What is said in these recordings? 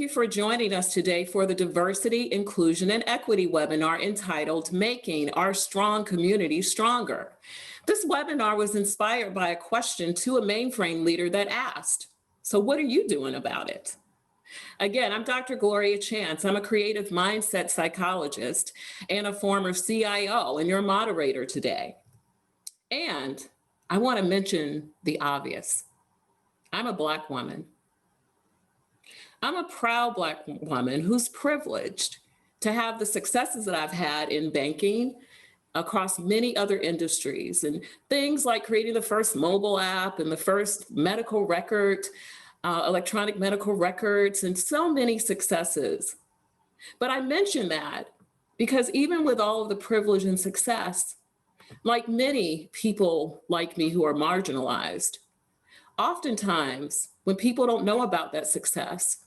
Thank you for joining us today for the Diversity, Inclusion, and Equity webinar entitled Making Our Strong Community Stronger. This webinar was inspired by a question to a Mainframe leader that asked, so what are you doing about it? Again, I'm Dr. Gloria Chance. I'm a creative mindset psychologist and a former CIO and your moderator today. And I want to mention the obvious. I'm a Black woman. I'm a proud Black woman who's privileged to have the successes that I've had in banking across many other industries and things like creating the first mobile app and the first medical record, electronic medical records, and so many successes. But I mention that because even with all of the privilege and success, like many people like me who are marginalized, oftentimes when people don't know about that success,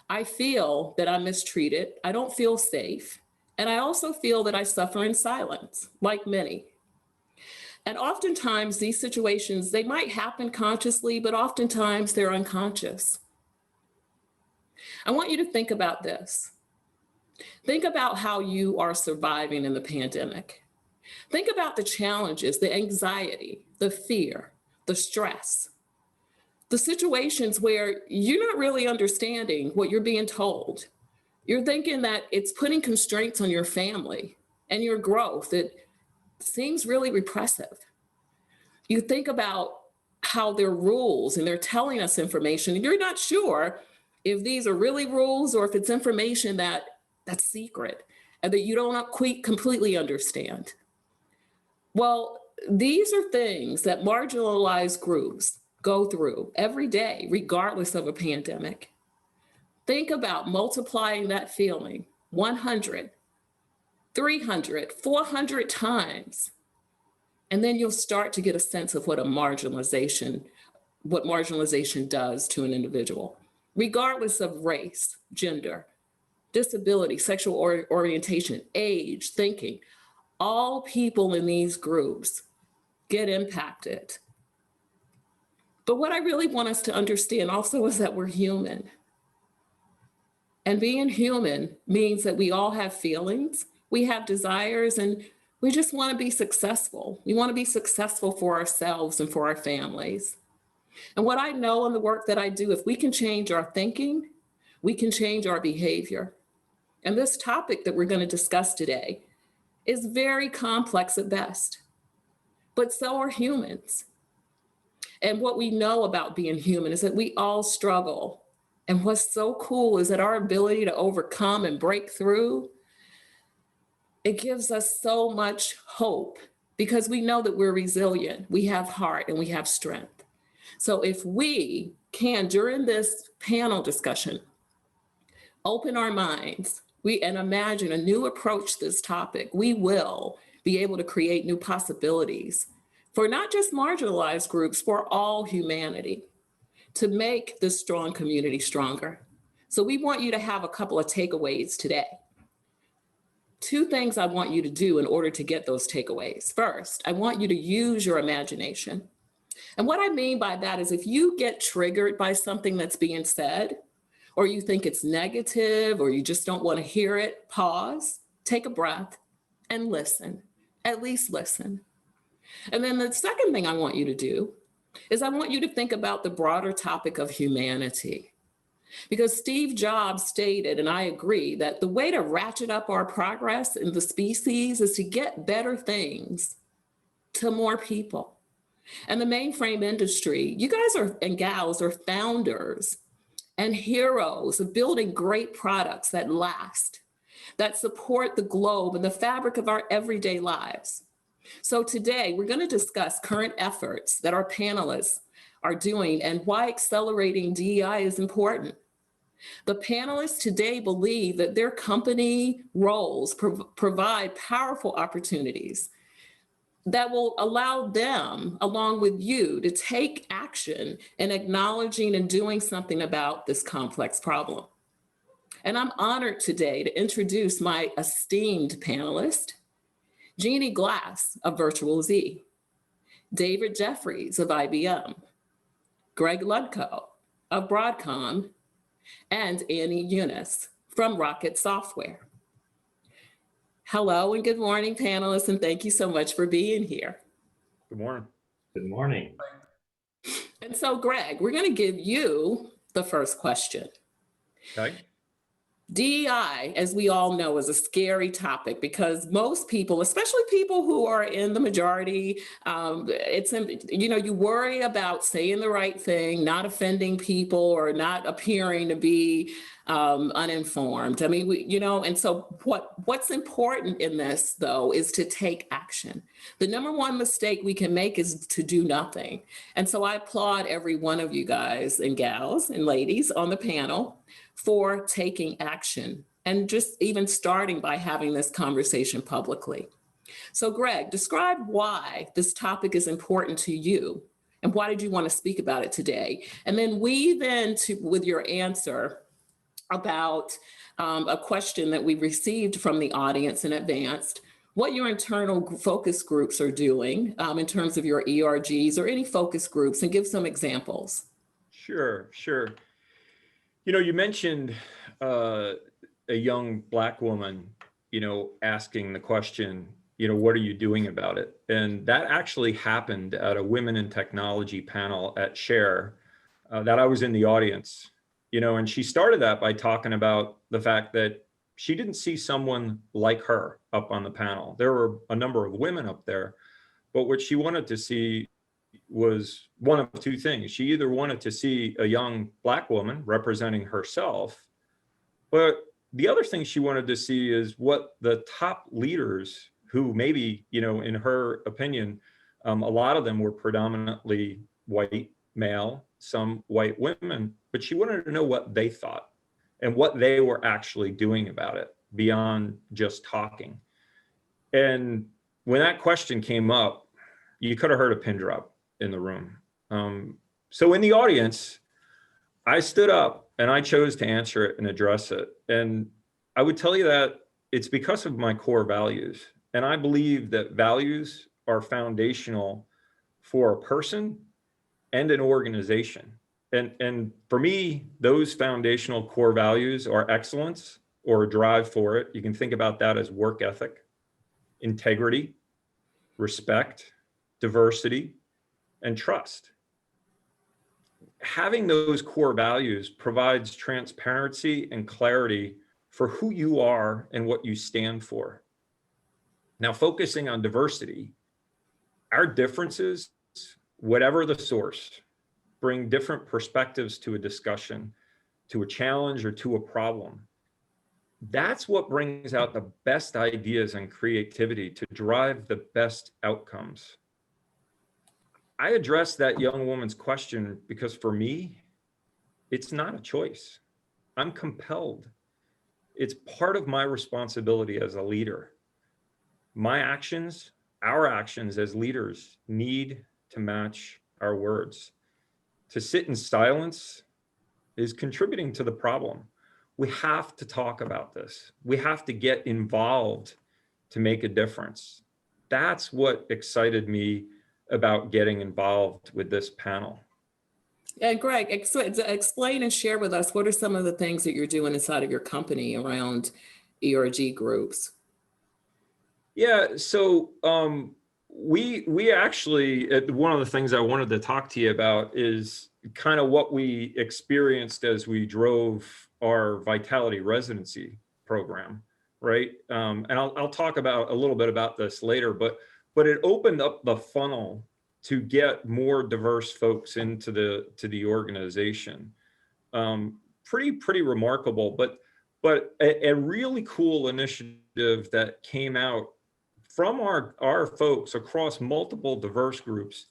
I feel that I'm mistreated, I don't feel safe, and I also feel that I suffer in silence, like many. And oftentimes these situations, they might happen consciously, but oftentimes they're unconscious. I want you to think about this. Think about how you are surviving in the pandemic. Think about the challenges, the anxiety, the fear, the stress, the situations where you're not really understanding what you're being told. You're thinking that it's putting constraints on your family and your growth. It seems really repressive. You think about how there are rules and they're telling us information and you're not sure if these are really rules or if it's information that's secret and that you don't completely understand. Well, these are things that marginalized groups go through every day, regardless of a pandemic. Think about multiplying that feeling 100, 300, 400 times, and then you'll start to get a sense of what marginalization does to an individual, regardless of race, gender, disability, sexual orientation, age, thinking. All people in these groups get impacted. But what I really want us to understand also is that we're human. And being human means that we all have feelings, we have desires, and we just want to be successful. We want to be successful for ourselves and for our families. And what I know in the work that I do, if we can change our thinking, we can change our behavior. And this topic that we're going to discuss today is very complex at best, but so are humans. And what we know about being human is that we all struggle. And what's so cool is that our ability to overcome and break through, it gives us so much hope because we know that we're resilient, we have heart, and we have strength. So if we can, during this panel discussion, open our minds and imagine a new approach to this topic, we will be able to create new possibilities for not just marginalized groups, for all humanity, to make this strong community stronger. So we want you to have a couple of takeaways today. Two things I want you to do in order to get those takeaways. First, I want you to use your imagination. And what I mean by that is if you get triggered by something that's being said, or you think it's negative, or you just don't want to hear it, pause, take a breath, and listen. At least listen. And then the second thing I want you to do is I want you to think about the broader topic of humanity. Because Steve Jobs stated, and I agree, that the way to ratchet up our progress in the species is to get better things to more people. And the mainframe industry, you guys and gals are founders and heroes of building great products that last, that support the globe and the fabric of our everyday lives. So today, we're going to discuss current efforts that our panelists are doing and why accelerating DEI is important. The panelists today believe that their company roles provide powerful opportunities that will allow them, along with you, to take action in acknowledging and doing something about this complex problem. And I'm honored today to introduce my esteemed panelist, Jeannie Glass of Virtual Z, David Jeffries of IBM, Greg Ludko of Broadcom, and Annie Eunice from Rocket Software. Hello and good morning, panelists, and thank you so much for being here. Good morning. Good morning. And so, Greg, we're going to give you the first question. Okay. DEI, as we all know, is a scary topic because most people, especially people who are in the majority, you worry about saying the right thing, not offending people, or not appearing to be uninformed. I mean, and so what's important in this, though, is to take action. The number one mistake we can make is to do nothing. And so I applaud every one of you guys and gals and ladies on the panel for taking action and just even starting by having this conversation publicly. So Greg, describe why this topic is important to you and why did you want to speak about it today? And then weave into with your answer about a question that we received from the audience in advance, what your internal focus groups are doing in terms of your ERGs or any focus groups, and give some examples. Sure. You mentioned a young Black woman, asking the question, what are you doing about it? And that actually happened at a Women in Technology panel at Share that I was in the audience, and she started that by talking about the fact that she didn't see someone like her up on the panel. There were a number of women up there, but what she wanted to see was one of two things. She either wanted to see a young Black woman representing herself, but the other thing she wanted to see is what the top leaders, who maybe, in her opinion, a lot of them were predominantly white male, some white women, but she wanted to know what they thought and what they were actually doing about it beyond just talking. And when that question came up, you could have heard a pin drop in the room. So in the audience, I stood up and I chose to answer it and address it. And I would tell you that it's because of my core values. And I believe that values are foundational for a person and an organization. And for me, those foundational core values are excellence, or a drive for it. You can think about that as work ethic, integrity, respect, diversity, and trust. Having those core values provides transparency and clarity for who you are and what you stand for. Now, focusing on diversity, our differences, whatever the source, bring different perspectives to a discussion, to a challenge, or to a problem. That's what brings out the best ideas and creativity to drive the best outcomes. I addressed that young woman's question because for me, it's not a choice. I'm compelled. It's part of my responsibility as a leader. My actions, our actions as leaders, need to match our words. To sit in silence is contributing to the problem. We have to talk about this. We have to get involved to make a difference. That's what excited me about getting involved with this panel. And Greg, explain and share with us, what are some of the things that you're doing inside of your company around ERG groups? Yeah, so we actually, one of the things I wanted to talk to you about is kind of what we experienced as we drove our Vitality residency program, right? And I'll talk about a little bit about this later, but it opened up the funnel to get more diverse folks into the organization. Pretty remarkable, but a really cool initiative that came out from our folks across multiple diverse groups.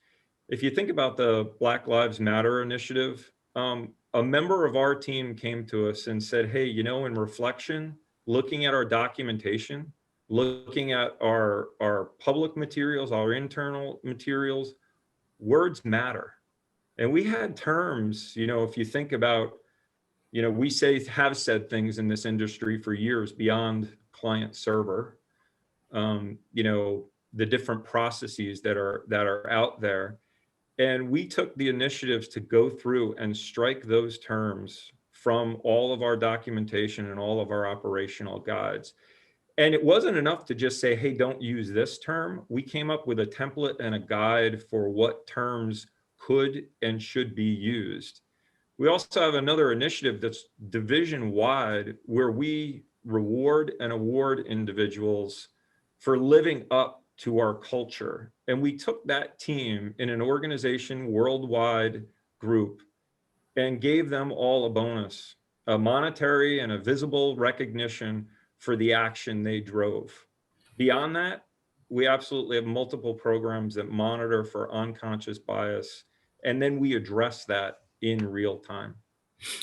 If you think about the Black Lives Matter initiative, a member of our team came to us and said, hey, in reflection, looking at our documentation, looking at our public materials, our internal materials, words matter. And we had terms, if you think about, we have said things in this industry for years beyond client server, the different processes that are out there. And we took the initiatives to go through and strike those terms from all of our documentation and all of our operational guides. And it wasn't enough to just say, hey, don't use this term. We came up with a template and a guide for what terms could and should be used. We also have another initiative that's division-wide where we reward and award individuals for living up to our culture. And we took that team in an organization worldwide group and gave them all a bonus, a monetary and a visible recognition for the action they drove. Beyond that, we absolutely have multiple programs that monitor for unconscious bias, and then we address that in real time.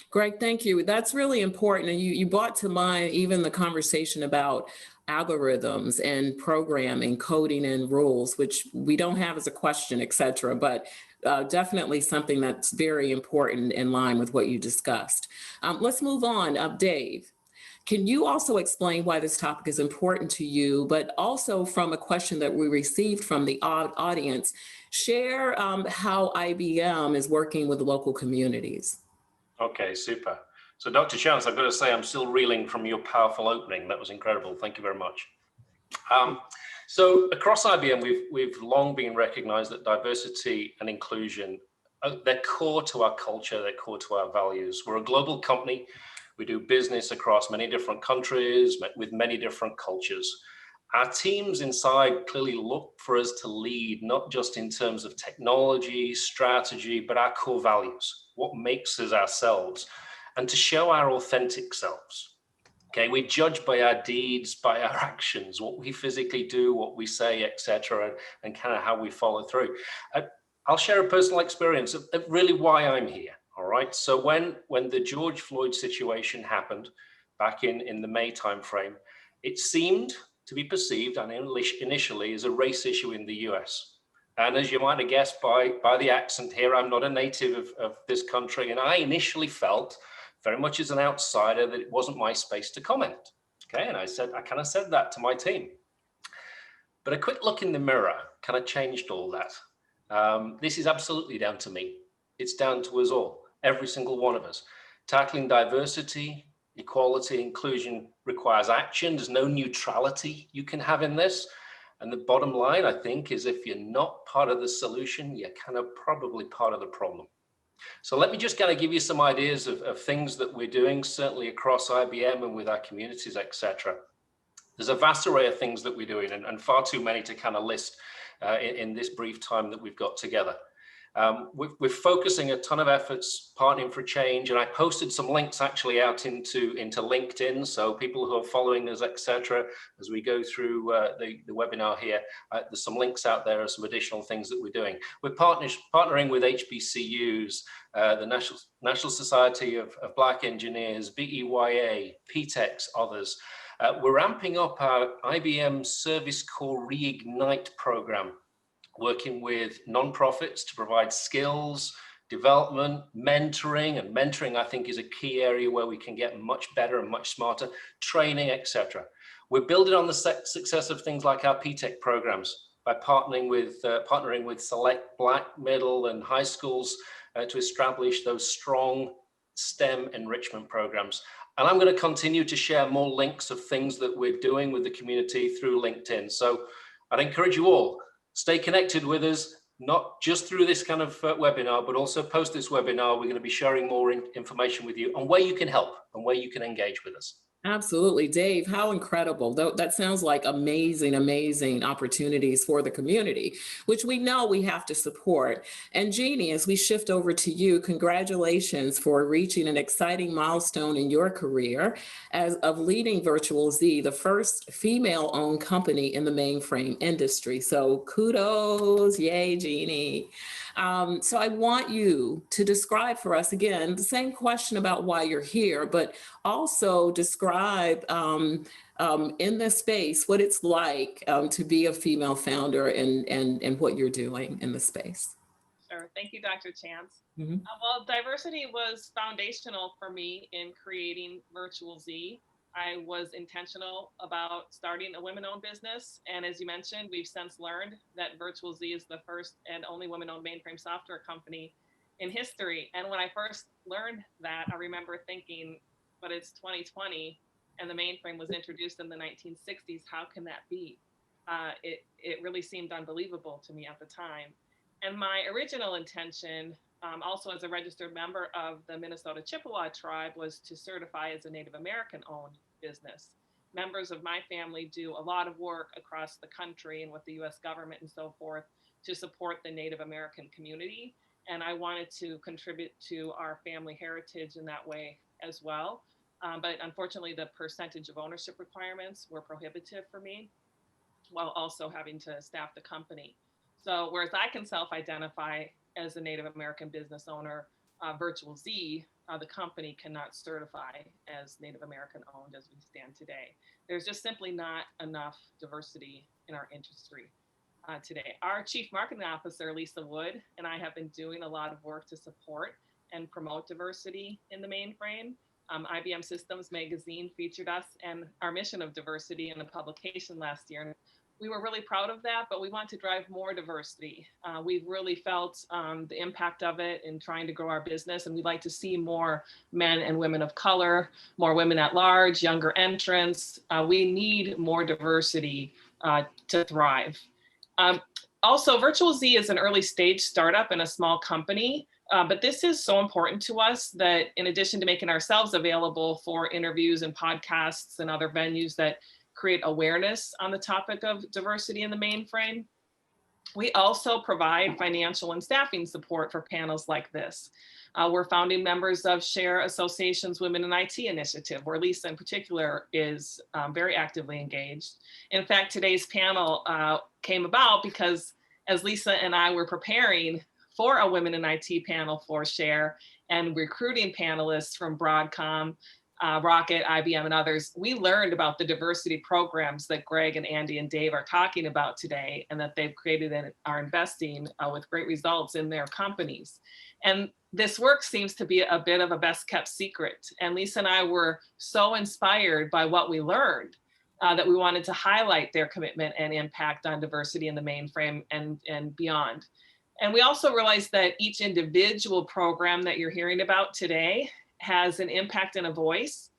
Greg, thank you. That's really important. And you brought to mind even the conversation about algorithms and programming, coding and rules, which we don't have as a question, et cetera, but definitely something that's very important in line with what you discussed. Let's move on. Dave, can you also explain why this topic is important to you, but also from a question that we received from the audience, share how IBM is working with local communities? Okay, super. So Dr. Chance, I've got to say, I'm still reeling from your powerful opening. That was incredible. Thank you very much. So across IBM, we've long been recognized that diversity and inclusion, they're core to our culture, they're core to our values. We're a global company. We do business across many different countries with many different cultures. Our teams inside clearly look for us to lead, not just in terms of technology, strategy, but our core values, what makes us ourselves, and to show our authentic selves. Okay, we judge by our deeds, by our actions, what we physically do, what we say, etc., and kind of how we follow through. I'll share a personal experience of really why I'm here. All right, so when the George Floyd situation happened back in the May timeframe, it seemed to be perceived and initially as a race issue in the US. And as you might have guessed by the accent here, I'm not a native of this country. And I initially felt very much as an outsider that it wasn't my space to comment. Okay, and I kind of said that to my team. But a quick look in the mirror kind of changed all that. This is absolutely down to me. It's down to us all, every single one of us. Tackling diversity, equality, inclusion requires action. There's no neutrality you can have in this. And the bottom line, I think, is if you're not part of the solution, you're kind of probably part of the problem. So let me just kind of give you some ideas of things that we're doing, certainly across IBM and with our communities, etc. There's a vast array of things that we're doing and far too many to kind of list in this brief time that we've got together. We're focusing a ton of efforts, partnering for change, and I posted some links actually out into LinkedIn, so people who are following us, etc., as we go through the webinar here, there's some links out there of some additional things that we're doing. We're partnering with HBCUs, the National Society of Black Engineers, BEYA, PTEX, others. We're ramping up our IBM Service Corps Reignite program, working with nonprofits to provide skills, development, mentoring, and mentoring I think is a key area where we can get much better and much smarter, training, etc. We're building on the success of things like our PTEC programs by partnering with select Black, middle, and high schools to establish those strong STEM enrichment programs. And I'm going to continue to share more links of things that we're doing with the community through LinkedIn. So I'd encourage you all, stay connected with us, not just through this kind of webinar, but also post this webinar. We're going to be sharing more information with you on where you can help and where you can engage with us. Absolutely. Dave, how incredible. That sounds like amazing, amazing opportunities for the community, which we know we have to support. And Jeannie, as we shift over to you, congratulations for reaching an exciting milestone in your career as of leading Virtual Z, the first female-owned company in the mainframe industry. So kudos, yay, Jeannie. So I want you to describe for us, again, the same question about why you're here, but also describe in this space what it's like to be a female founder and what you're doing in the space. Sure. Thank you, Dr. Chance. Well, diversity was foundational for me in creating Virtual Z. I was intentional about starting a women-owned business. And as you mentioned, we've since learned that Virtual Z is the first and only women-owned mainframe software company in history. And when I first learned that, I remember thinking, but it's 2020 and the mainframe was introduced in the 1960s. How can that be? It really seemed unbelievable to me at the time. And my original intention, also as a registered member of the Minnesota Chippewa tribe, was to certify as a Native American owned business. Members of my family do a lot of work across the country and with the US government and so forth to support the Native American community. And I wanted to contribute to our family heritage in that way as well. But unfortunately, the percentage of ownership requirements were prohibitive for me, while also having to staff the company. So whereas I can self-identify as a Native American business owner, Virtual Z, the company cannot certify as Native American owned as we stand today. There's just simply not enough diversity in our industry today. Our Chief Marketing Officer, Lisa Wood, and I have been doing a lot of work to support and promote diversity in the mainframe. IBM Systems Magazine featured us and our mission of diversity in a publication last year. We were really proud of that, but we want to drive more diversity. We've really felt the impact of it in trying to grow our business, and we'd like to see more men and women of color, more women at large, younger entrants. We need more diversity to thrive. Also, Virtual Z is an early stage startup and a small company, but this is so important to us that in addition to making ourselves available for interviews and podcasts and other venues that create awareness on the topic of diversity in the mainframe, we also provide financial and staffing support for panels like this. We're founding members of Share Association's Women in IT initiative, where Lisa in particular is very actively engaged. In fact, today's panel came about because as Lisa and I were preparing for a Women in IT panel for Share and recruiting panelists from Broadcom, Rocket, IBM, and others, we learned about the diversity programs that Greg and Andy and Dave are talking about today, and that they've created and are investing with great results in their companies. And this work seems to be a bit of a best kept secret. And Lisa and I were so inspired by what we learned that we wanted to highlight their commitment and impact on diversity in the mainframe and beyond. And we also realized that each individual program that you're hearing about today has an impact and a voice,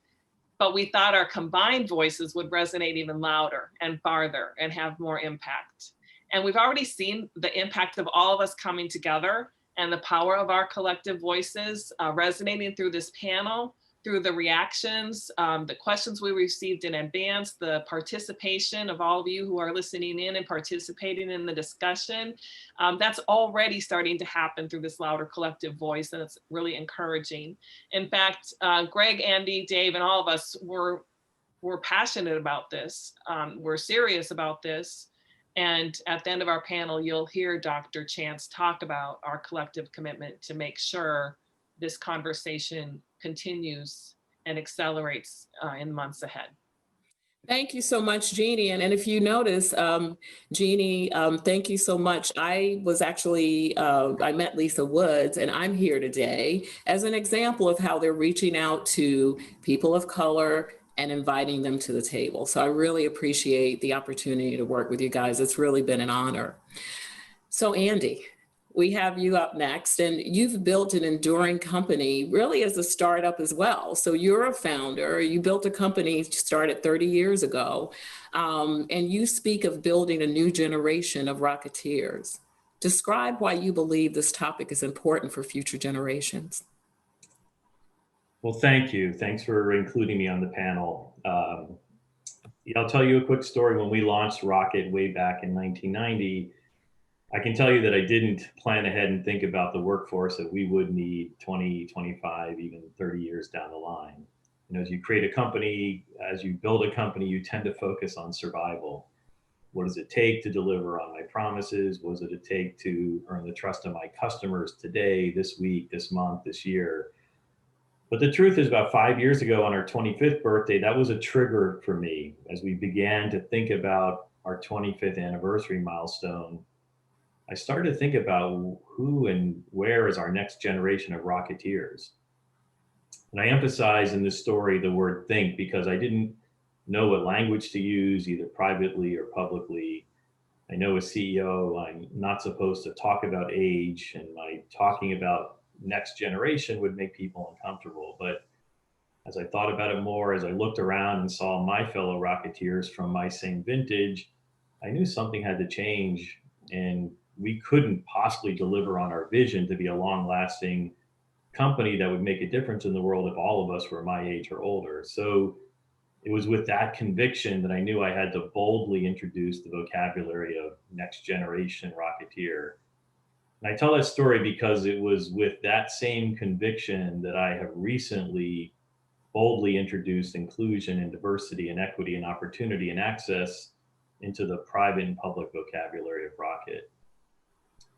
but we thought our combined voices would resonate even louder and farther and have more impact. And we've already seen the impact of all of us coming together and the power of our collective voices resonating through this panel, through the reactions, the questions we received in advance, the participation of all of you who are listening in and participating in the discussion. That's already starting to happen through this louder collective voice, and it's really encouraging. In fact, Greg, Andy, Dave, and all of us were passionate about this. We're serious about this. And at the end of our panel, you'll hear Dr. Chance talk about our collective commitment to make sure this conversation continues and accelerates in months ahead. Thank you so much, Jeannie. And if you notice, Jeannie, thank you so much. I was actually, I met Lisa Woods, and I'm here today as an example of how they're reaching out to people of color and inviting them to the table. So I really appreciate the opportunity to work with you guys. It's really been an honor. So Andy, we have you up next, and you've built an enduring company really as a startup as well. So you're a founder, you built a company started 30 years ago, and you speak of building a new generation of Rocketeers. Describe why you believe this topic is important for future generations. Well, thank you. Thanks for including me on the panel. I'll tell you a quick story. When we launched Rocket way back in 1990, I can tell you that I didn't plan ahead and think about the workforce that we would need 20, 25, even 30 years down the line. You know, as you create a company, as you build a company, you tend to focus on survival. What does it take to deliver on my promises? What does it take to earn the trust of my customers today, this week, this month, this year? But the truth is, about 5 years ago on our 25th birthday, that was a trigger for me as we began to think about our 25th anniversary milestone. I started to think about who and where is our next generation of Rocketeers. And I emphasize in this story the word think because I didn't know what language to use, either privately or publicly. I know as CEO, I'm not supposed to talk about age, and my talking about next generation would make people uncomfortable. But as I thought about it more, as I looked around and saw my fellow Rocketeers from my same vintage, I knew something had to change, and we couldn't possibly deliver on our vision to be a long-lasting company that would make a difference in the world if all of us were my age or older. So it was with that conviction that I knew I had to boldly introduce the vocabulary of next generation Rocketeer. And I tell that story because it was with that same conviction that I have recently boldly introduced inclusion and diversity and equity and opportunity and access into the private and public vocabulary of Rocket.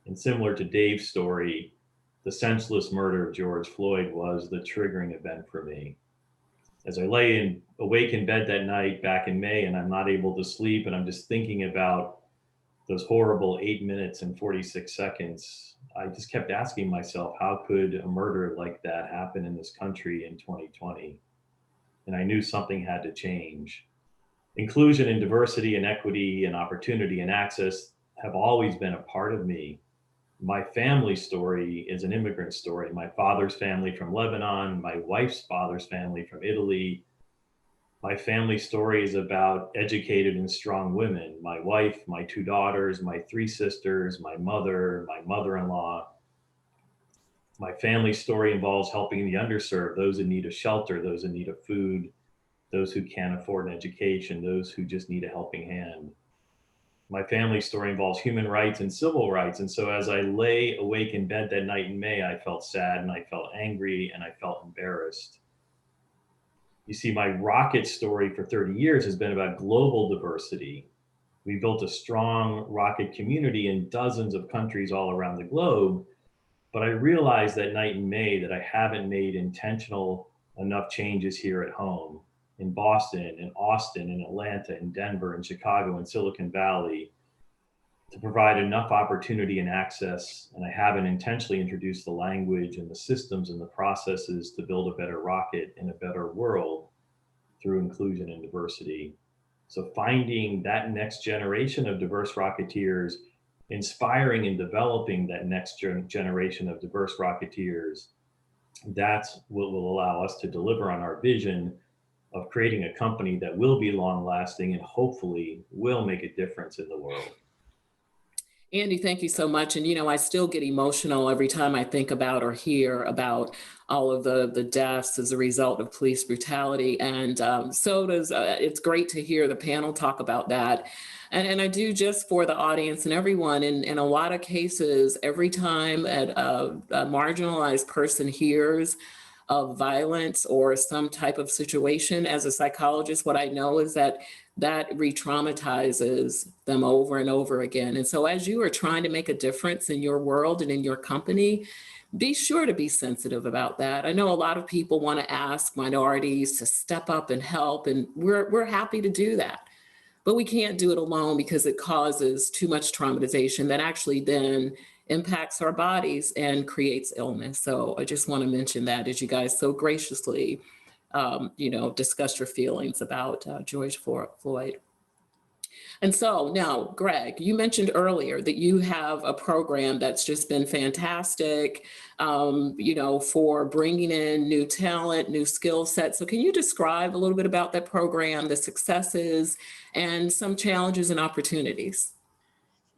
And similar to Dave's story, the senseless murder of George Floyd was the triggering event for me. As I lay awake in bed that night back in May, and I'm not able to sleep, and I'm just thinking about those horrible 8 minutes and 46 seconds, I just kept asking myself, how could a murder like that happen in this country in 2020? And I knew something had to change. Inclusion and diversity and equity and opportunity and access have always been a part of me. My family story is an immigrant story. My father's family from Lebanon, my wife's father's family from Italy. My family story is about educated and strong women. My wife, my 2 daughters, my 3 sisters, my mother, my mother-in-law. My family story involves helping the underserved, those in need of shelter, those in need of food, those who can't afford an education, those who just need a helping hand. My family story involves human rights and civil rights. And so as I lay awake in bed that night in May, I felt sad and I felt angry and I felt embarrassed. You see, my Rocket story for 30 years has been about global diversity. We built a strong Rocket community in dozens of countries all around the globe. But I realized that night in May that I haven't made intentional enough changes here at home, in Boston, in Austin, in Atlanta, in Denver, in Chicago, in Silicon Valley, to provide enough opportunity and access. And I haven't intentionally introduced the language and the systems and the processes to build a better Rocket in a better world through inclusion and diversity. So finding that next generation of diverse Rocketeers, inspiring and developing that next generation of diverse Rocketeers, that's what will allow us to deliver on our vision of creating a company that will be long lasting and hopefully will make a difference in the world. Andy, thank you so much. And, I still get emotional every time I think about or hear about all of the deaths as a result of police brutality. And so does, it's great to hear the panel talk about that. And I do, just for the audience and everyone, in a lot of cases, every time a marginalized person hears of violence or some type of situation, as a psychologist, what I know is that re-traumatizes them over and over again. And so as you are trying to make a difference in your world and in your company, be sure to be sensitive about that. I know a lot of people want to ask minorities to step up and help, and we're happy to do that. But we can't do it alone because it causes too much traumatization that actually then impacts our bodies and creates illness. So I just want to mention that as you guys so graciously discuss your feelings about George Floyd. And so now, Greg, you mentioned earlier that you have a program that's just been fantastic, for bringing in new talent, new skill sets. So can you describe a little bit about that program, the successes, and some challenges and opportunities?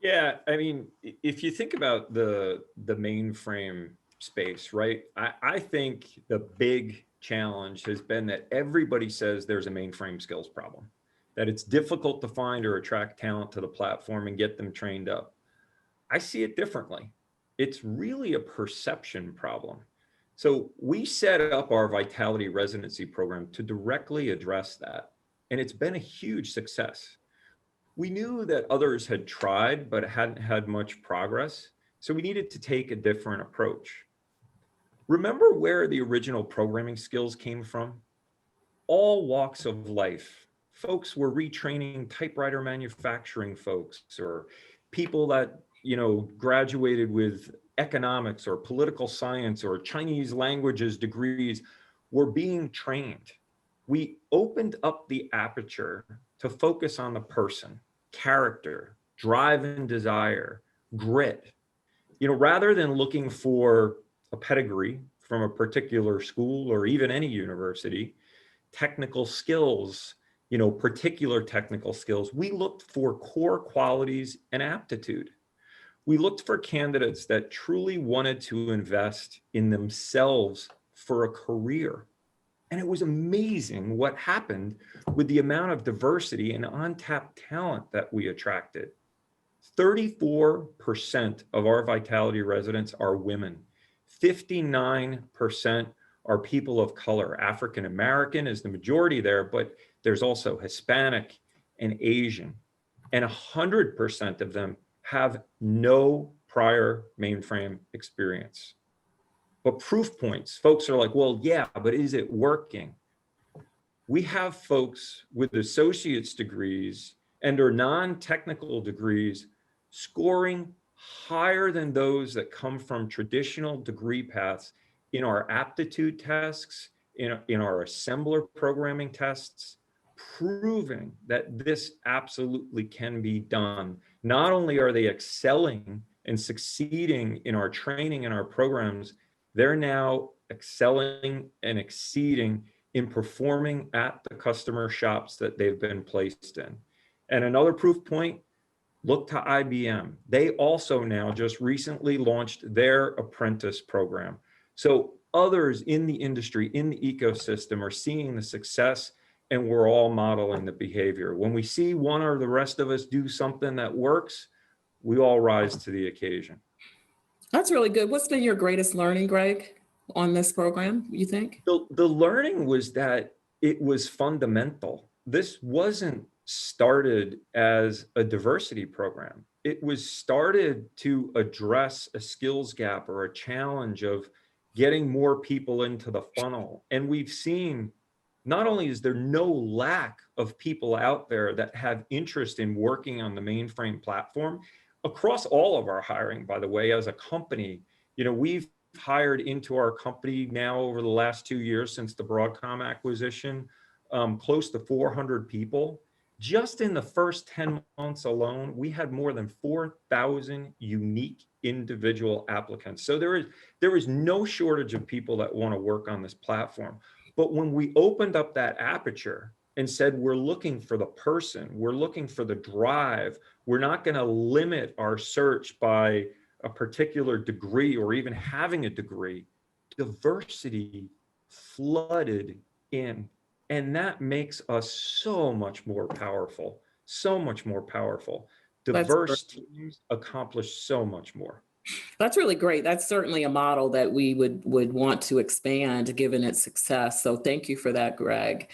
Yeah, I mean, if you think about the mainframe space, right? I think the big challenge has been that everybody says there's a mainframe skills problem, that it's difficult to find or attract talent to the platform and get them trained up. I see it differently. It's really a perception problem. So we set up our Vitality Residency program to directly address that, and it's been a huge success. We knew that others had tried, but hadn't had much progress. So we needed to take a different approach. Remember where the original programming skills came from? All walks of life. Folks were retraining typewriter manufacturing folks, or people that, graduated with economics or political science or Chinese languages degrees were being trained. We opened up the aperture to focus on the person, character, drive and desire, grit, rather than looking for a pedigree from a particular school or even any university, technical skills, particular technical skills. We looked for core qualities and aptitude. We looked for candidates that truly wanted to invest in themselves for a career. And it was amazing what happened with the amount of diversity and untapped talent that we attracted. 34% of our Vitality residents are women. 59% are people of color. African American is the majority there, but there's also Hispanic and Asian. And 100% of them have no prior mainframe experience. But proof points, folks are like, well, yeah, but is it working? We have folks with associate's degrees and or non-technical degrees scoring higher than those that come from traditional degree paths in our aptitude tests, in our assembler programming tests, proving that this absolutely can be done. Not only are they excelling and succeeding in our training and our programs, they're now excelling and exceeding in performing at the customer shops that they've been placed in. And another proof point, look to IBM. They also now just recently launched their apprentice program. So others in the industry, in the ecosystem are seeing the success, and we're all modeling the behavior. When we see one or the rest of us do something that works, we all rise to the occasion. That's really good. What's been your greatest learning, Greg, on this program, you think? The learning was that it was fundamental. This wasn't started as a diversity program. It was started to address a skills gap or a challenge of getting more people into the funnel. And we've seen, not only is there no lack of people out there that have interest in working on the mainframe platform, across all of our hiring, by the way, as a company, we've hired into our company now over the last 2 years since the Broadcom acquisition, close to 400 people. Just in the first 10 months alone, we had more than 4,000 unique individual applicants. So there is no shortage of people that want to work on this platform. But when we opened up that aperture and said, we're looking for the person, we're looking for the drive, we're not going to limit our search by a particular degree or even having a degree, diversity flooded in. And that makes us so much more powerful, so much more powerful. Diverse teams accomplish so much more. That's really great. That's certainly a model that we would want to expand given its success. So thank you for that, Greg.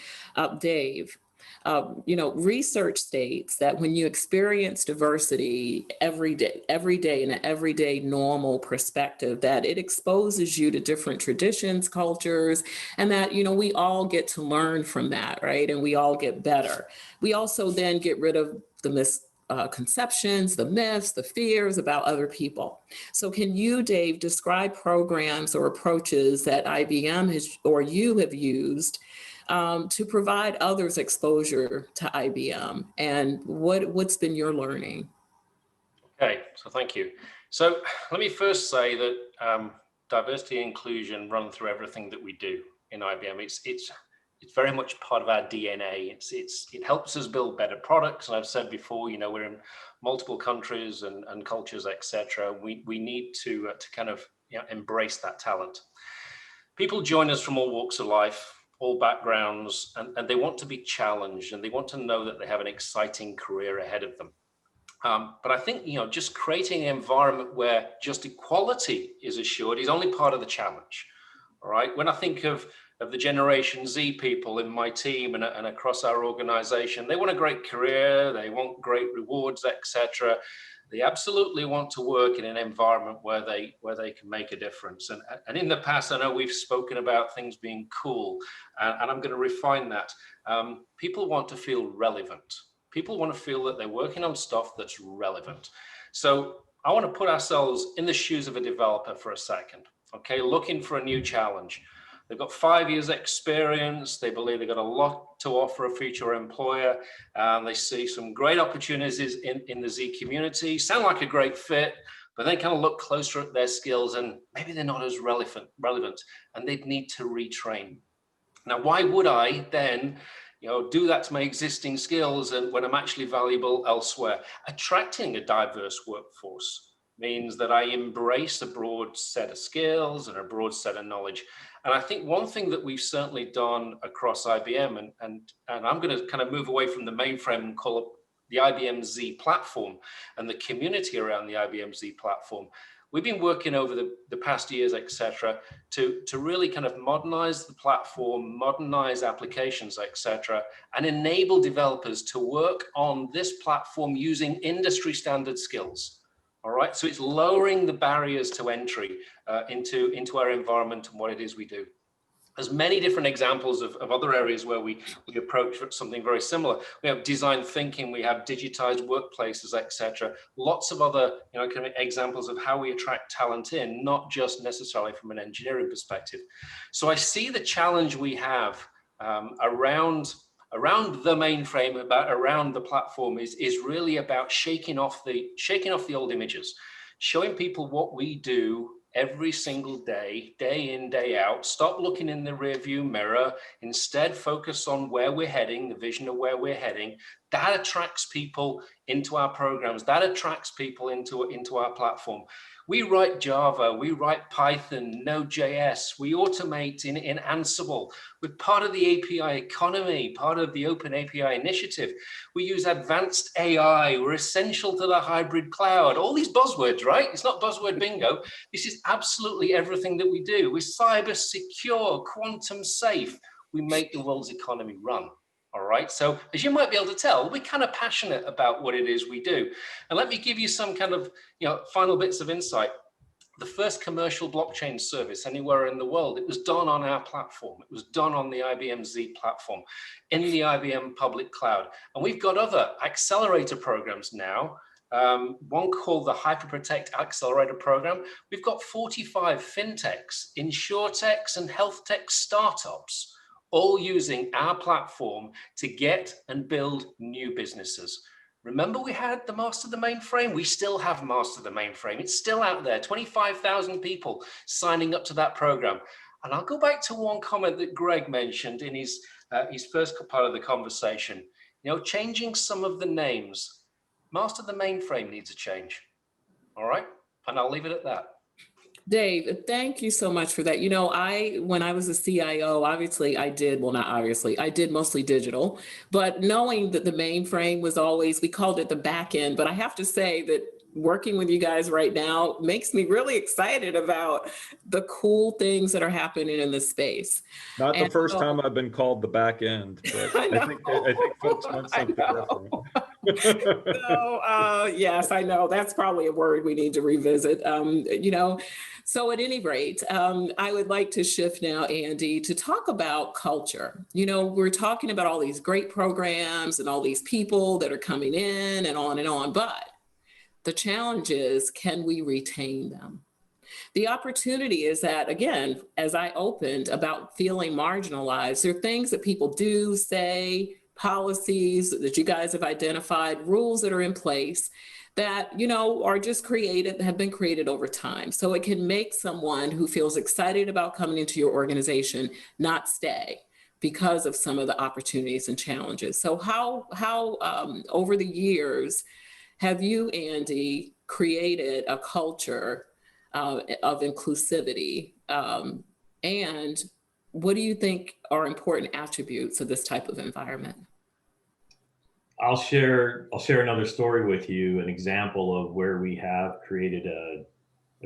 Dave, research states that when you experience diversity every day in an everyday normal perspective, that it exposes you to different traditions, cultures, and that, we all get to learn from that, right? And we all get better. We also then get rid of the misconceptions, the myths, the fears about other people. So can you, Dave, describe programs or approaches that IBM has, or you have used to provide others exposure to IBM, and what's been your learning? Okay, so thank you. So let me first say that diversity and inclusion run through everything that we do in IBM. It's very much part of our DNA. It helps us build better products. And I've said before, we're in multiple countries and cultures, etc. We need to kind of embrace that talent. People join us from all walks of life, all backgrounds, and they want to be challenged, and they want to know that they have an exciting career ahead of them. But I think, just creating an environment where just equality is assured is only part of the challenge. All right. When I think of the Generation Z people in my team and across our organization, they want a great career, they want great rewards, etc. They absolutely want to work in an environment where they can make a difference. And in the past, I know we've spoken about things being cool, and I'm going to refine that. People want to feel relevant. People want to feel that they're working on stuff that's relevant. So I want to put ourselves in the shoes of a developer for a second, okay, looking for a new challenge. They've got 5 years experience. They believe they've got a lot to offer a future employer. They see some great opportunities in the Z community, sound like a great fit, but then kind of look closer at their skills and maybe they're not as relevant, and they'd need to retrain. Now, why would I then do that to my existing skills and when I'm actually valuable elsewhere? Attracting a diverse workforce means that I embrace a broad set of skills and a broad set of knowledge. And I think one thing that we've certainly done across IBM, and I'm going to kind of move away from the mainframe and call it the IBM Z platform and the community around the IBM Z platform. We've been working over the past years, et cetera, to really kind of modernize the platform, modernize applications, et cetera, and enable developers to work on this platform using industry standard skills. All right, so it's lowering the barriers to entry into our environment and what it is we do. There's many different examples of other areas where we approach something very similar. We have design thinking, we have digitized workplaces, etc. Lots of other kind of examples of how we attract talent in, not just necessarily from an engineering perspective. So I see the challenge we have around the mainframe, around the platform is really about shaking off the old images, showing people what we do every single day, day in, day out. Stop looking in the rearview mirror. Instead, focus on where we're heading, the vision of where we're heading. That attracts people into our programs. That attracts people into our platform. We write Java, we write Python, Node.js, we automate in Ansible. We're part of the API economy, part of the Open API initiative. We use advanced AI, we're essential to the hybrid cloud. All these buzzwords, right? It's not buzzword bingo. This is absolutely everything that we do. We're cyber secure, quantum safe. We make the world's economy run. All right, so as you might be able to tell, we're kind of passionate about what it is we do. And let me give you some kind of final bits of insight. The first commercial blockchain service anywhere in the world, it was done on our platform. It was done on the IBM Z platform in the IBM public cloud. And we've got other accelerator programs now. One called the Hyperprotect Accelerator Program. We've got 45 fintechs, insurtechs, and health tech startups, all using our platform to get and build new businesses. Remember, we had the Master the Mainframe? We still have Master the Mainframe. It's still out there, 25,000 people signing up to that program. And I'll go back to one comment that Greg mentioned in his first part of the conversation. Changing some of the names. Master the Mainframe needs a change. All right, and I'll leave it at that. Dave, thank you so much for that. When I was a CIO, I did mostly digital, but knowing that the mainframe was always, we called it the back end, but I have to say that working with you guys right now makes me really excited about the cool things that are happening in this space. Not the first time I've been called the back end, but I think folks want something different. So, yes, I know that's probably a word we need to revisit, So at any rate, I would like to shift now, Andy, to talk about culture. We're talking about all these great programs and all these people that are coming in and on, but the challenge is, can we retain them? The opportunity is that, again, as I opened about feeling marginalized, there are things that people do, say, policies that you guys have identified, rules that are in place that, are just have been created over time. So it can make someone who feels excited about coming into your organization not stay because of some of the opportunities and challenges. So how over the years, have you, Andy, created a culture of inclusivity? And what do you think are important attributes of this type of environment? I'll share another story with you, an example of where we have created a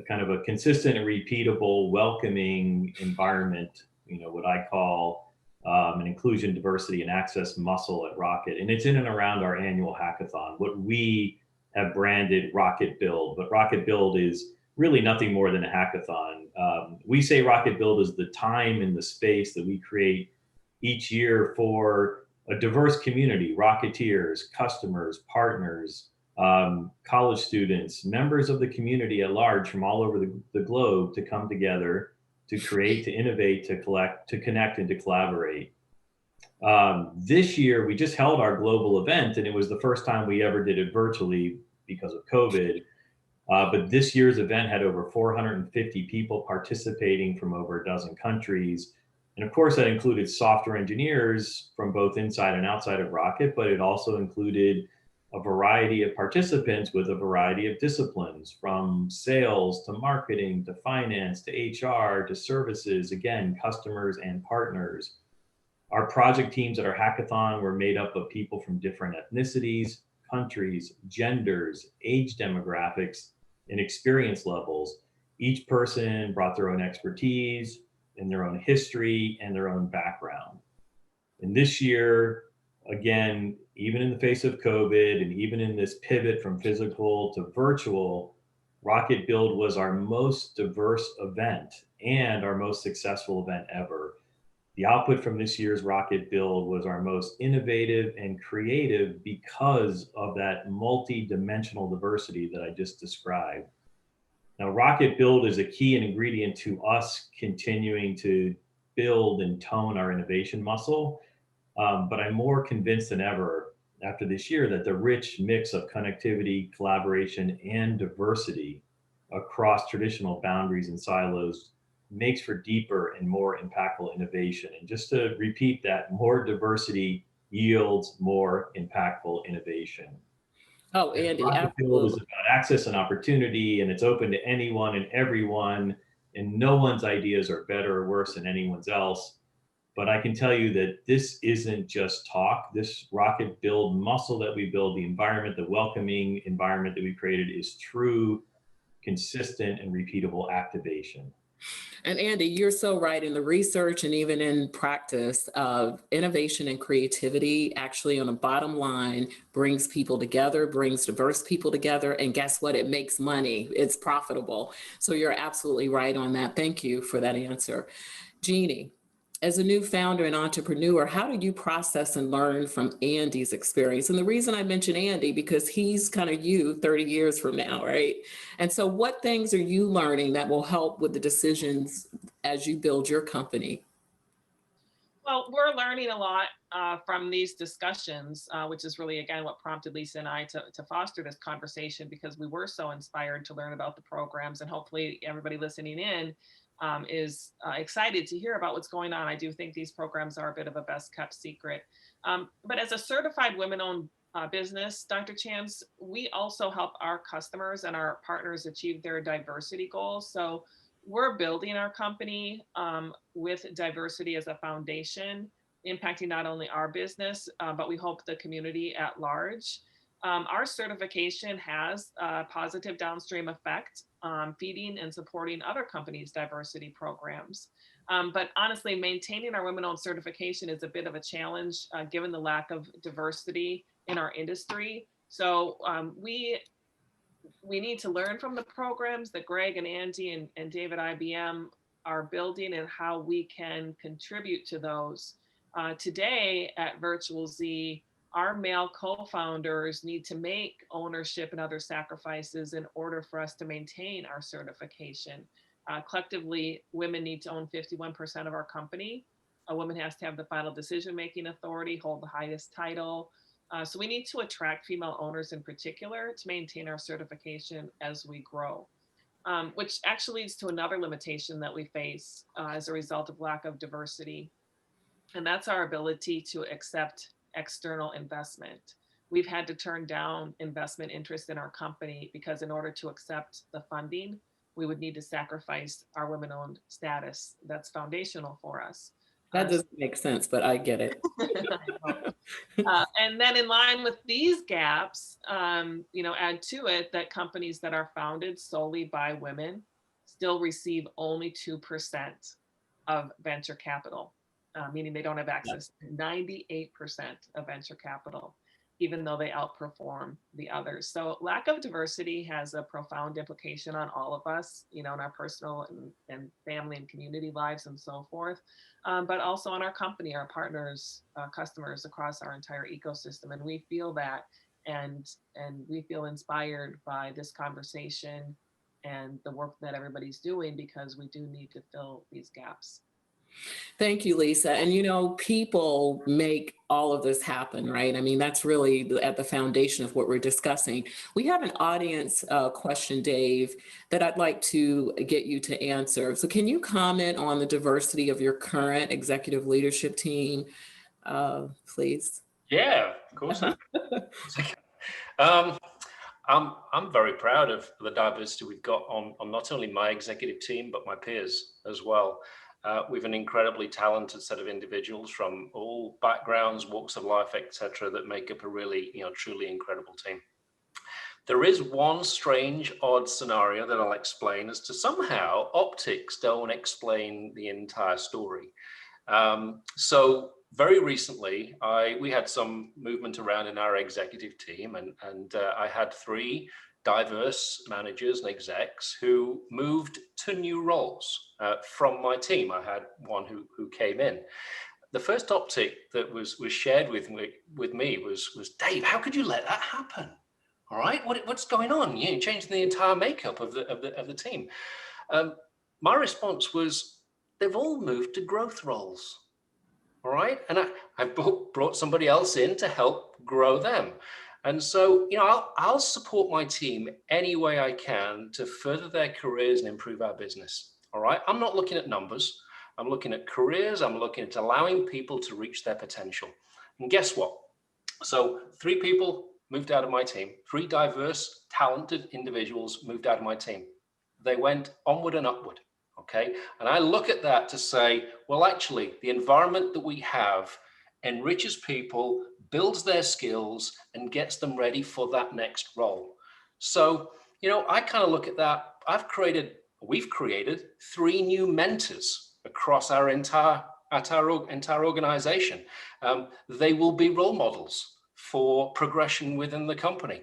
kind of a consistent and repeatable, welcoming environment, what I call an inclusion, diversity, and access muscle at Rocket. And it's in and around our annual hackathon, what we have branded Rocket Build. But Rocket Build is really nothing more than a hackathon. We say Rocket Build is the time and the space that we create each year for a diverse community, Rocketeers, customers, partners, college students, members of the community at large from all over the globe to come together to create, to innovate, to collect, to connect, and to collaborate. This year, we just held our global event, and it was the first time we ever did it virtually because of COVID. But this year's event had over 450 people participating from over a dozen countries. And of course, that included software engineers from both inside and outside of Rocket, but it also included a variety of participants with a variety of disciplines, from sales to marketing to finance to HR to services, again, customers and partners. Our project teams at our hackathon were made up of people from different ethnicities, countries, genders, age demographics, and experience levels. Each person brought their own expertise and their own history and their own background. And this year, again, even in the face of COVID and even in this pivot from physical to virtual, Rocket Build was our most diverse event and our most successful event ever. The output from this year's Rocket Build was our most innovative and creative because of that multi-dimensional diversity that I just described. Now, Rocket Build is a key ingredient to us continuing to build and tone our innovation muscle. But I'm more convinced than ever after this year that the rich mix of connectivity, collaboration, and diversity across traditional boundaries and silos makes for deeper and more impactful innovation. And just to repeat that, more diversity yields more impactful innovation. Oh, Andy, Rocket Build is absolutely. about access and opportunity, and it's open to anyone and everyone, and no one's ideas are better or worse than anyone's else. But I can tell you that this isn't just talk. This Rocket Build muscle that we build, the environment, the welcoming environment that we created, is true, consistent, and repeatable activation. And Andy, you're so right. In the research and even in practice of innovation and creativity, actually on a bottom line, brings people together, brings diverse people together. And guess what? It makes money. It's profitable. So you're absolutely right on that. Thank you for that answer. Jeannie, as a new founder and entrepreneur, how do you process and learn from Andy's experience? And the reason I mention Andy, because he's kind of you 30 years from now, right? And so what things are you learning that will help with the decisions as you build your company? Well, we're learning a lot from these discussions, which is really, again, what prompted Lisa and I to foster this conversation, because we were so inspired to learn about the programs, and hopefully everybody listening in is excited to hear about what's going on. I do think these programs are a bit of a best kept secret. But as a certified women-owned business, Dr. Chance, we also help our customers and our partners achieve their diversity goals. So we're building our company with diversity as a foundation, impacting not only our business, but we hope the community at large. Our certification has a positive downstream effect on feeding and supporting other companies' diversity programs. But honestly, maintaining our women-owned certification is a bit of a challenge given the lack of diversity in our industry. So we need to learn from the programs that Greg and Andy and David IBM are building and how we can contribute to those. Today at Virtual Z, our male co-founders need to make ownership and other sacrifices in order for us to maintain our certification. Collectively, women need to own 51% of our company. A woman has to have the final decision-making authority, hold the highest title. So we need to attract female owners in particular to maintain our certification as we grow, which actually leads to another limitation that we face as a result of lack of diversity. And that's our ability to accept external investment. We've had to turn down investment interest in our company because in order to accept the funding, we would need to sacrifice our women-owned status. That's foundational for us. That doesn't make sense, but I get it. And then in line with these gaps, add to it that companies that are founded solely by women still receive only 2% of venture capital, meaning they don't have access to 98% of venture capital, even though they outperform the others. So lack of diversity has a profound implication on all of us, in our personal and family and community lives and so forth, but also on our company, our partners, customers across our entire ecosystem. And we feel that, and we feel inspired by this conversation and the work that everybody's doing, because we do need to fill these gaps. Thank you, Lisa. And you know, people make all of this happen, right? I mean, that's really at the foundation of what we're discussing. We have an audience question, Dave, that I'd like to get you to answer. So can you comment on the diversity of your current executive leadership team, please? Yeah, of course. I'm very proud of the diversity we've got on not only my executive team, but my peers as well. We've an incredibly talented set of individuals from all backgrounds, walks of life, etc., that make up a really, truly incredible team. There is one strange, odd scenario that I'll explain as to somehow optics don't explain the entire story. So very recently, we had some movement around in our executive team, and I had 3 diverse managers and execs who moved to new roles from my team. I had one who came in. The first optic that was shared with me was, Dave, how could you let that happen? All right, what's going on? You're changing the entire makeup of the team. My response was, they've all moved to growth roles. All right, and I've brought somebody else in to help grow them. And so, I'll support my team any way I can to further their careers and improve our business. All right, I'm not looking at numbers. I'm looking at careers. I'm looking at allowing people to reach their potential. And guess what? So 3 people moved out of my team. 3 diverse, talented individuals moved out of my team. They went onward and upward. Okay, and I look at that to say, well, actually, the environment that we have enriches people, builds their skills, and gets them ready for that next role. So, I kind of look at that. We've created 3 new mentors across our entire organization. They will be role models for progression within the company.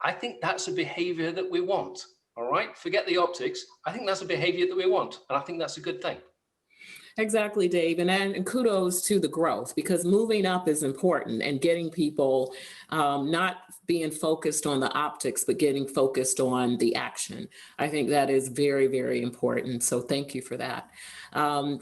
I think that's a behavior that we want. All right, forget the optics. I think that's a behavior that we want, and I think that's a good thing. Exactly, Dave. And kudos to the growth, because moving up is important, and getting people not being focused on the optics, but getting focused on the action. I think that is very, very important. So thank you for that.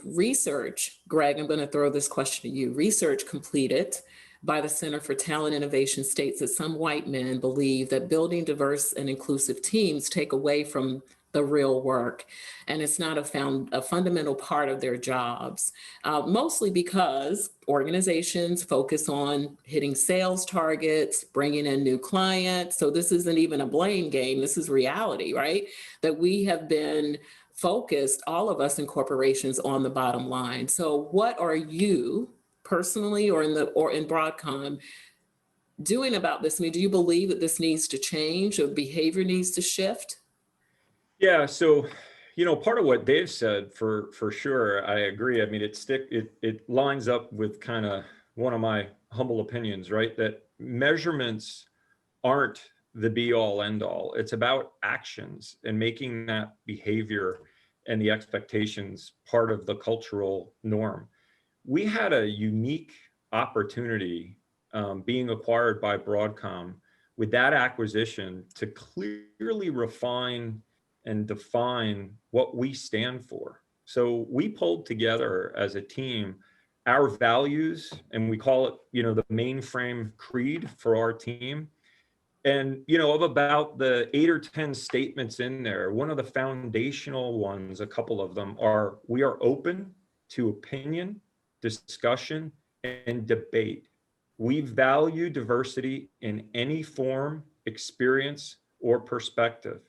Research, Greg, I'm going to throw this question to you. Research completed by the Center for Talent Innovation states that some white men believe that building diverse and inclusive teams take away from the real work, and it's not a fundamental part of their jobs, mostly because organizations focus on hitting sales targets, bringing in new clients. So this isn't even a blame game. This is reality, right? That we have been focused, all of us in corporations, on the bottom line. So what are you personally or in Broadcom doing about this? I mean, do you believe that this needs to change, or behavior needs to shift? Yeah, so part of what Dave said, for sure, I agree. I mean, it lines up with kind of one of my humble opinions, right? That measurements aren't the be all end all. It's about actions and making that behavior and the expectations part of the cultural norm. We had a unique opportunity being acquired by Broadcom with that acquisition to clearly refine and define what we stand for. So we pulled together as a team our values, and we call it, the Mainframe creed for our team. And, of about the 8 or 10 statements in there, one of the foundational ones, a couple of them are, we are open to opinion, discussion, and debate. We value diversity in any form, experience, or perspective.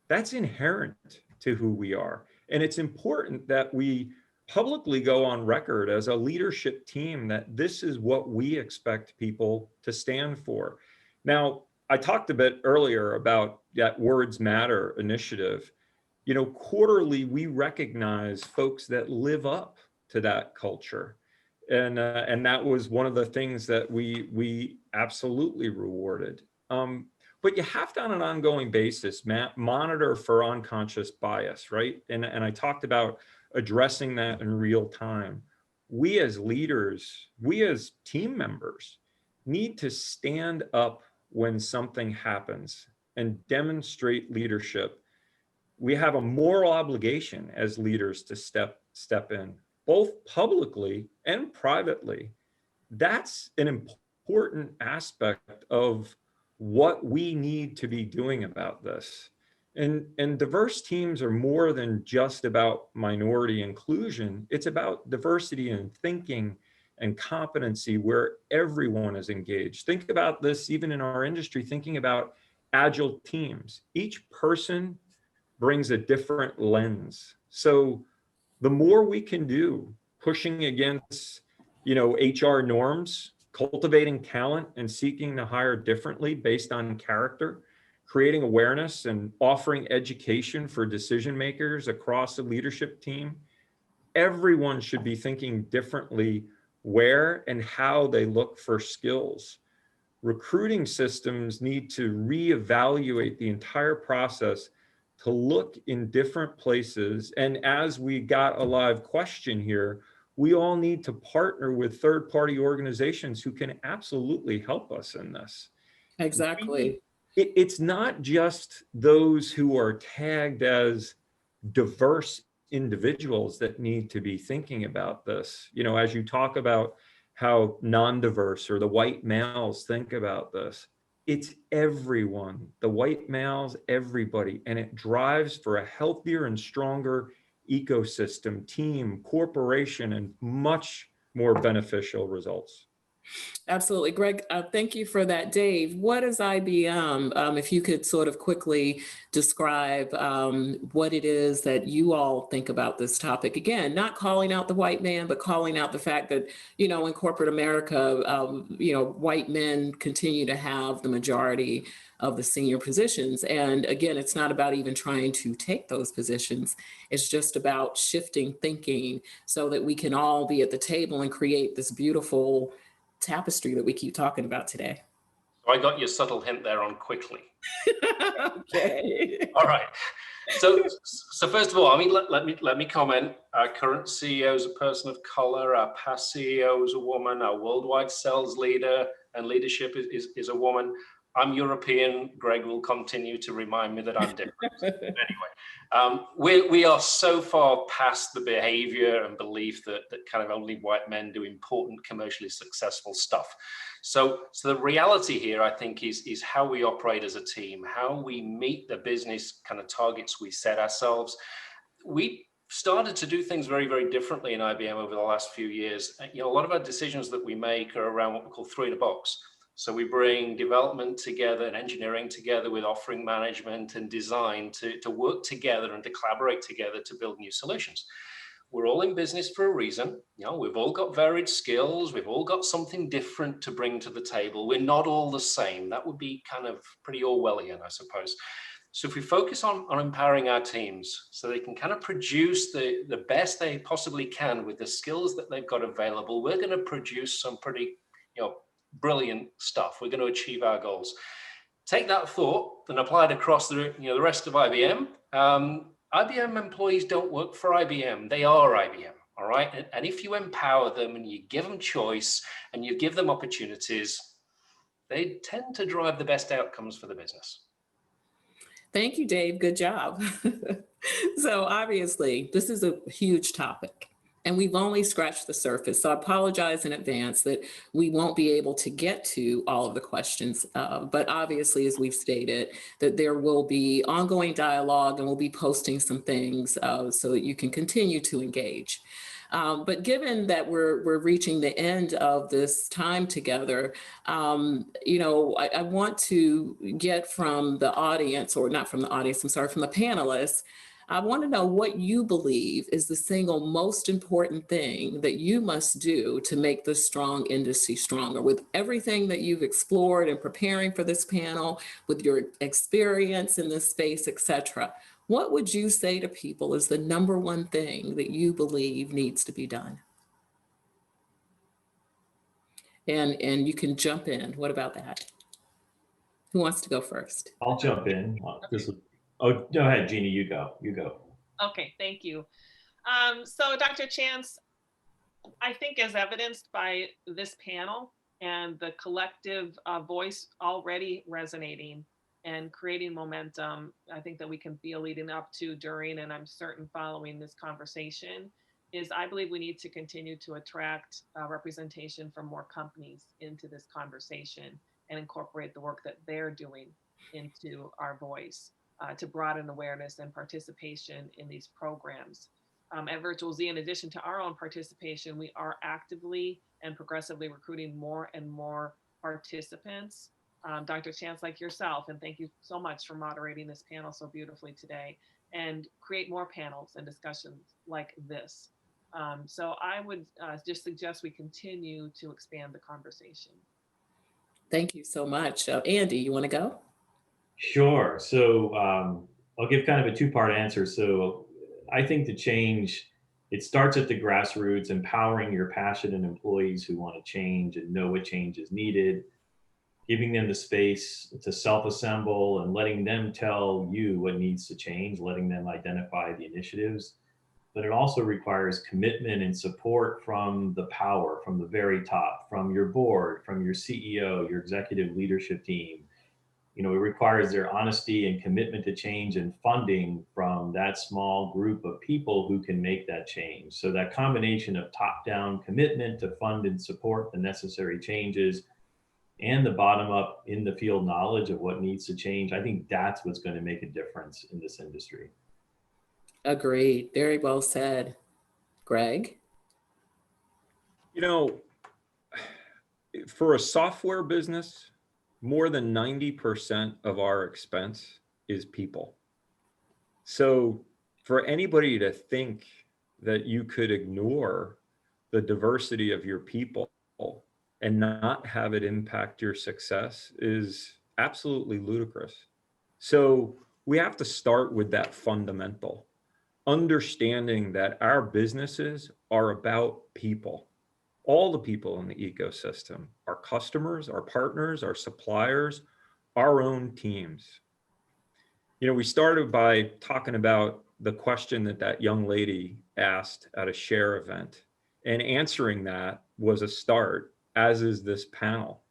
That's inherent to who we are. And it's important that we publicly go on record as a leadership team that this is what we expect people to stand for. Now, I talked a bit earlier about that Words Matter initiative. Quarterly, we recognize folks that live up to that culture. And that was one of the things that we absolutely rewarded. But you have to, on an ongoing basis, monitor for unconscious bias, right? And I talked about addressing that in real time. We as leaders, we as team members need to stand up when something happens and demonstrate leadership. We have a moral obligation as leaders to step in. both publicly and privately. That's an important aspect of what we need to be doing about this. And diverse teams are more than just about minority inclusion. It's about diversity in thinking and competency where everyone is engaged. Think about this even in our industry, thinking about agile teams. Each person brings a different lens. So the more we can do pushing against, HR norms, cultivating talent and seeking to hire differently based on character, creating awareness and offering education for decision makers across the leadership team, everyone should be thinking differently where and how they look for skills. Recruiting systems need to reevaluate the entire process to look in different places. And as we got a live question here, we all need to partner with third-party organizations who can absolutely help us in this. Exactly. It's not just those who are tagged as diverse individuals that need to be thinking about this. As you talk about how non-diverse or the white males think about this, it's everyone, the white males, everybody, and it drives for a healthier and stronger ecosystem, team, corporation, and much more beneficial results. Absolutely. Greg, thank you for that. Dave, what is IBM? If you could sort of quickly describe what it is that you all think about this topic. Again, not calling out the white man, but calling out the fact that, in corporate America, white men continue to have the majority of the senior positions. And again, it's not about even trying to take those positions. It's just about shifting thinking so that we can all be at the table and create this beautiful tapestry that we keep talking about today. So I got your subtle hint there on quickly. Okay. All right. So first of all, let me comment. Our current CEO is a person of color. Our past CEO is a woman. Our worldwide sales leader and leadership is a woman. I'm European. Greg will continue to remind me that I'm different. Anyway, we are so far past the behavior and belief that kind of only white men do important, commercially successful stuff. So the reality here, I think, is how we operate as a team, how we meet the business kind of targets we set ourselves. We started to do things very, very differently in IBM over the last few years. A lot of our decisions that we make are around what we call three in a box. So we bring development together and engineering together with offering management and design to work together and to collaborate together to build new solutions. We're all in business for a reason. We've all got varied skills. We've all got something different to bring to the table. We're not all the same. That would be kind of pretty Orwellian, I suppose. So if we focus on empowering our teams so they can kind of produce the best they possibly can with the skills that they've got available, we're going to produce some pretty, brilliant stuff. We're going to achieve our goals. Take that thought and apply it across the rest of IBM. IBM employees don't work for IBM. They are IBM. All right. And if you empower them and you give them choice and you give them opportunities, they tend to drive the best outcomes for the business. Thank you, Dave. Good job. So obviously, this is a huge topic. And we've only scratched the surface. So I apologize in advance that we won't be able to get to all of the questions. But obviously, as we've stated, that there will be ongoing dialogue and we'll be posting some things so that you can continue to engage. But given that we're reaching the end of this time together, I want to get from the audience, or not from the audience, I'm sorry, from the panelists, I want to know what you believe is the single most important thing that you must do to make this strong industry stronger. With everything that you've explored in preparing for this panel, with your experience in this space, et cetera, what would you say to people is the number one thing that you believe needs to be done? And you can jump in. What about that? Who wants to go first? I'll jump in. Oh, go ahead, Jeannie, you go. Okay, thank you. So Dr. Chance, I think as evidenced by this panel and the collective voice already resonating and creating momentum, I think that we can feel leading up to, during, and I'm certain following this conversation, is I believe we need to continue to attract representation from more companies into this conversation and incorporate the work that they're doing into our voice to broaden awareness and participation in these programs. At Virtual Z, in addition to our own participation, we are actively and progressively recruiting more and more participants. Dr. Chance, like yourself, and thank you so much for moderating this panel so beautifully today, and create more panels and discussions like this. So I would just suggest we continue to expand the conversation. Thank you so much. Andy, you want to go? Sure. So I'll give kind of a two-part answer. So I think the change, it starts at the grassroots, empowering your passionate employees who want to change and know what change is needed, giving them the space to self-assemble and letting them tell you what needs to change, letting them identify the initiatives. But it also requires commitment and support from the power, from the very top, from your board, from your CEO, your executive leadership team. You know, it requires their honesty and commitment to change and funding from that small group of people who can make that change. So that combination of top-down commitment to fund and support the necessary changes and the bottom-up in the field knowledge of what needs to change, I think that's what's going to make a difference in this industry. Agreed. Very well said. Greg? You know, for a software business, more than 90% of our expense is people. So for anybody to think that you could ignore the diversity of your people and not have it impact your success is absolutely ludicrous. So we have to start with that fundamental, understanding that our businesses are about people. All the people in the ecosystem, our customers, our partners, our suppliers, our own teams. You know, we started by talking about the question that young lady asked at a share event, and answering that was a start, as is this panel.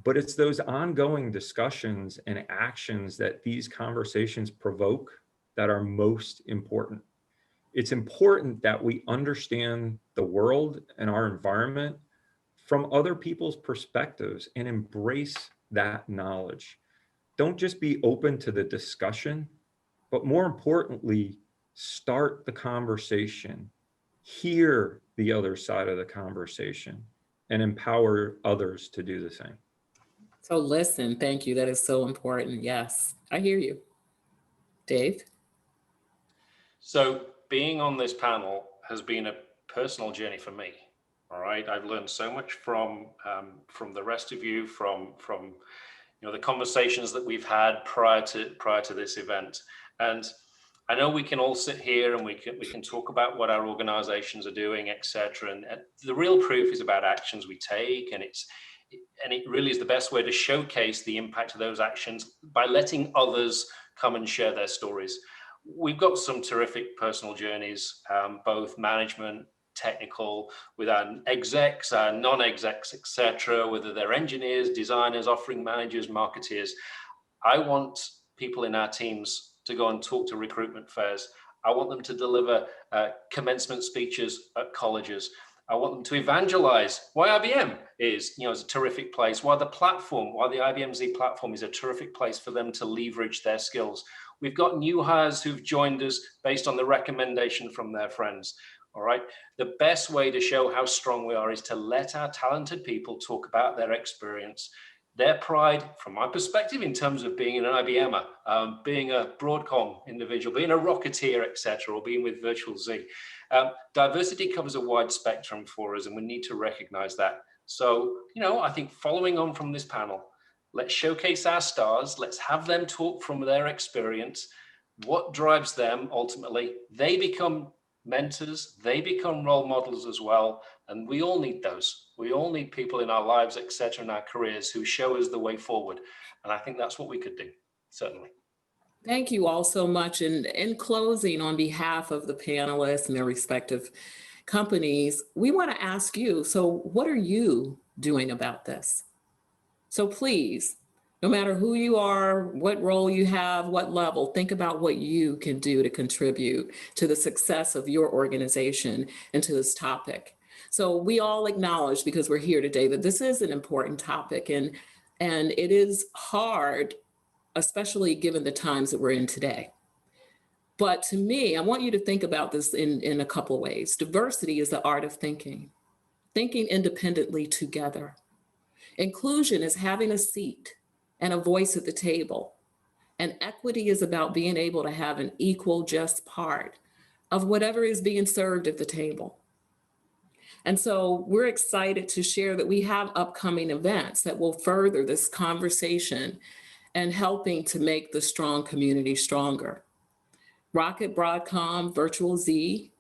But it's those ongoing discussions and actions that these conversations provoke that are most important. It's important that we understand the world and our environment from other people's perspectives and embrace that knowledge. Don't just be open to the discussion, but more importantly, start the conversation, hear the other side of the conversation, and empower others to do the same. So listen, thank you. That is so important. Yes, I hear you. Dave? So being on this panel has been a personal journey for me. All right, I've learned so much from the rest of you, from you know, the conversations that we've had prior to this event. And I know we can all sit here and we can talk about what our organizations are doing, etc. And the real proof is about actions we take, and it really is the best way to showcase the impact of those actions by letting others come and share their stories. We've got some terrific personal journeys, both management, technical, with our execs, our non-execs, etc., whether they're engineers, designers, offering managers, marketeers. I want people in our teams to go and talk to recruitment fairs. I want them to deliver commencement speeches at colleges. I want them to evangelize why IBM is a terrific place, why the IBM Z platform is a terrific place for them to leverage their skills. We've got new hires who've joined us based on the recommendation from their friends. All right. The best way to show how strong we are is to let our talented people talk about their experience, their pride, from my perspective, in terms of being an IBMer, being a Broadcom individual, being a Rocketeer, etc., or being with Virtual Z. Diversity covers a wide spectrum for us, and we need to recognize that. So, I think following on from this panel, let's showcase our stars. Let's have them talk from their experience. What drives them ultimately? They become mentors, they become role models as well. And we all need those. We all need people in our lives, etc., in our careers who show us the way forward. And I think that's what we could do, certainly. Thank you all so much. And in closing, on behalf of the panelists and their respective companies, we want to ask you, so what are you doing about this? So please, No matter who you are, what role you have, what level, think about what you can do to contribute to the success of your organization and to this topic. So we all acknowledge, because we're here today, that this is an important topic, and it is hard, especially given the times that we're in today. But to me, I want you to think about this in a couple of ways. Diversity is the art of thinking independently together. Inclusion is having a seat and a voice at the table. And equity is about being able to have an equal, just part of whatever is being served at the table. And so we're excited to share that we have upcoming events that will further this conversation and helping to make the strong community stronger. Rocket, Broadcom, Virtual Z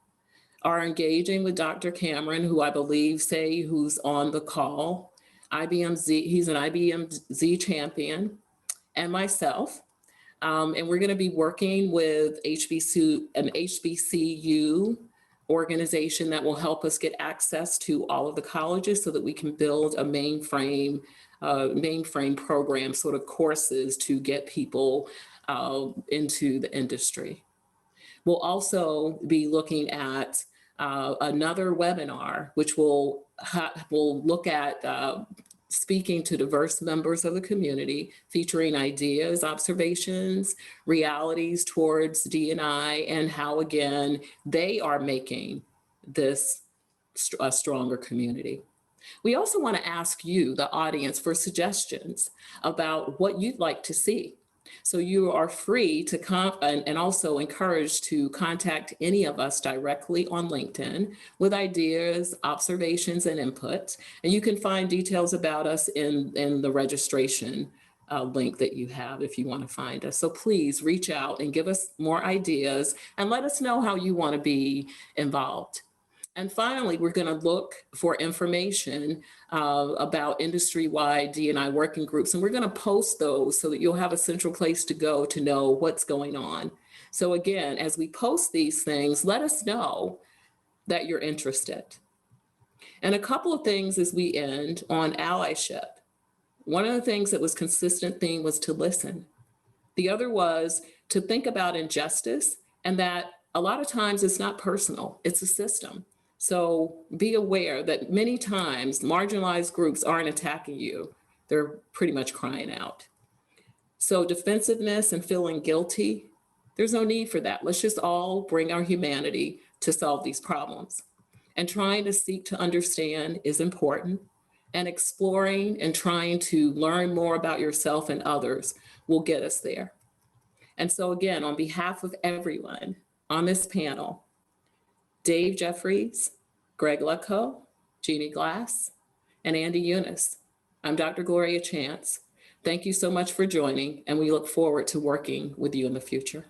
are engaging with Dr. Cameron, who I believe who's on the call. IBM Z, he's an IBM Z champion, and myself. And we're going to be working with an HBCU organization that will help us get access to all of the colleges so that we can build a mainframe program, sort of courses to get people into the industry. We'll also be looking at another webinar, which will look at speaking to diverse members of the community, featuring ideas, observations, realities towards D&I, and how, again, they are making this a stronger community. We also want to ask you, the audience, for suggestions about what you'd like to see. So you are free to come and also encouraged to contact any of us directly on LinkedIn with ideas, observations, and input. And you can find details about us in the registration link that you have if you want to find us. So please reach out and give us more ideas and let us know how you want to be involved. And finally, we're going to look for information about industry-wide D&I working groups, and we're going to post those so that you'll have a central place to go to know what's going on. So again, as we post these things, let us know that you're interested. And a couple of things as we end on allyship. One of the things that was consistent theme was to listen. The other was to think about injustice, and that a lot of times it's not personal, it's a system. So be aware that many times marginalized groups aren't attacking you. They're pretty much crying out. So defensiveness and feeling guilty, there's no need for that. Let's just all bring our humanity to solve these problems. And trying to seek to understand is important. And exploring and trying to learn more about yourself and others will get us there. And so again, on behalf of everyone on this panel, Dave Jeffries, Greg Lucko, Jeannie Glass, and Andy Eunice, I'm Dr. Gloria Chance. Thank you so much for joining, and we look forward to working with you in the future.